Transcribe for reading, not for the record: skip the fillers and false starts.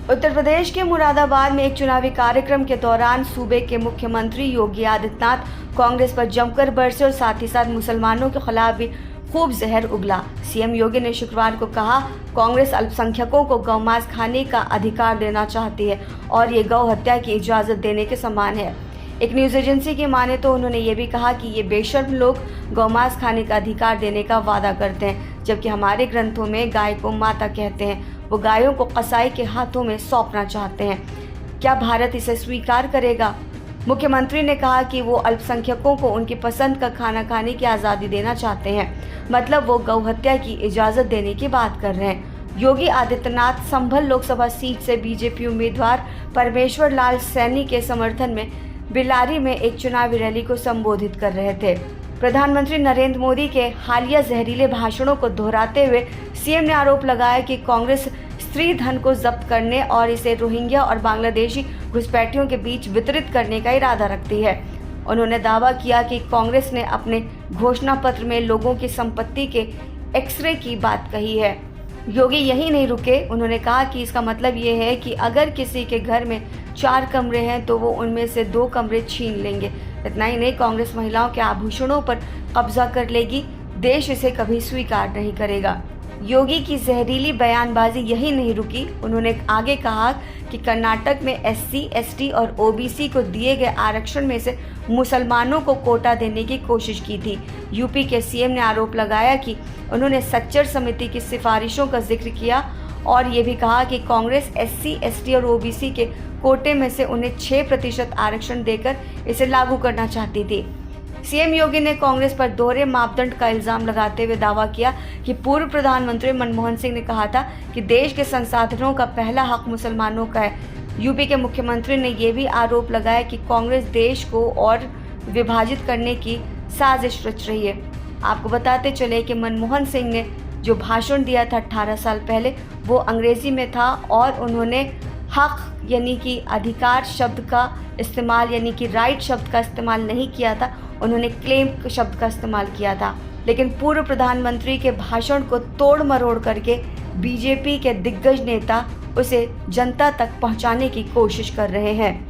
उत्तर प्रदेश के मुरादाबाद में एक चुनावी कार्यक्रम के दौरान सूबे के मुख्यमंत्री योगी आदित्यनाथ कांग्रेस पर जमकर बरसे और साथ ही साथ मुसलमानों के खिलाफ भी खूब जहर उगला। सीएम योगी ने शुक्रवार को कहा, कांग्रेस अल्पसंख्यकों को गौमांस खाने का अधिकार देना चाहती है और ये गौ हत्या की इजाज़त देने के समान है। एक न्यूज़ एजेंसी की माने तो उन्होंने ये भी कहा कि ये बेशर्म लोग गौमांस खाने का अधिकार देने का वादा करते हैं, जबकि हमारे ग्रंथों में गाय को माता कहते हैं। वो गायों को कसाई के हाथों में सौंपना चाहते हैं। क्या भारत इसे स्वीकार करेगा? मुख्यमंत्री ने कहा कि वो अल्पसंख्यकों को उनकी पसंद का खाना खाने की आज़ादी देना चाहते हैं, मतलब वो गौ हत्या की इजाज़त देने की बात कर रहे हैं। योगी आदित्यनाथ संभल लोकसभा सीट से बीजेपी उम्मीदवार परमेश्वर लाल सैनी के समर्थन में बिलारी में एक चुनावी रैली को संबोधित कर रहे थे। प्रधानमंत्री नरेंद्र मोदी के हालिया जहरीले भाषणों को दोहराते हुए सीएम ने आरोप लगाया कि कांग्रेस स्त्री धन को जब्त करने और इसे रोहिंग्या और बांग्लादेशी घुसपैठियों के बीच वितरित करने का इरादा रखती है। उन्होंने दावा किया कि कांग्रेस ने अपने घोषणा पत्र में लोगों की संपत्ति के एक्सरे की बात कही है। योगी यही नहीं रुके, उन्होंने कहा कि इसका मतलब ये है कि अगर किसी के घर में 4 कमरे हैं तो वो उनमें से 2 कमरे छीन लेंगे। इतना ही नहीं, कांग्रेस महिलाओं के आभूषणों पर कब्जा कर लेगी। देश इसे कभी स्वीकार नहीं करेगा। योगी की जहरीली बयानबाजी यही नहीं रुकी, उन्होंने आगे कहा कि कर्नाटक में SC, ST और OBC को दिए गए आरक्षण में से मुसलमानों को कोटा देने की कोशिश की थी। यूपी के सीएम ने आरोप लगाया कि उन्होंने सच्चर समिति की सिफारिशों का जिक्र किया और ये भी कहा कि कांग्रेस SC, ST और OBC के कोटे में से उन्हें 6% आरक्षण देकर इसे लागू करना चाहती थी। सीएम योगी ने कांग्रेस पर दोहरे मापदंड का इल्जाम लगाते हुए दावा किया कि पूर्व प्रधानमंत्री मनमोहन सिंह ने कहा था कि देश के संसाधनों का पहला हक मुसलमानों का है। यूपी के मुख्यमंत्री ने यह भी आरोप लगाया कि कांग्रेस देश को और विभाजित करने की साजिश रच रही है। आपको बताते चले कि मनमोहन सिंह ने जो भाषण दिया था 18 साल पहले, वो अंग्रेजी में था और उन्होंने हक यानी कि अधिकार शब्द का इस्तेमाल यानी कि राइट शब्द का इस्तेमाल नहीं किया था, उन्होंने क्लेम शब्द का इस्तेमाल किया था। लेकिन पूर्व प्रधानमंत्री के भाषण को तोड़ मरोड़ करके बीजेपी के दिग्गज नेता उसे जनता तक पहुंचाने की कोशिश कर रहे हैं।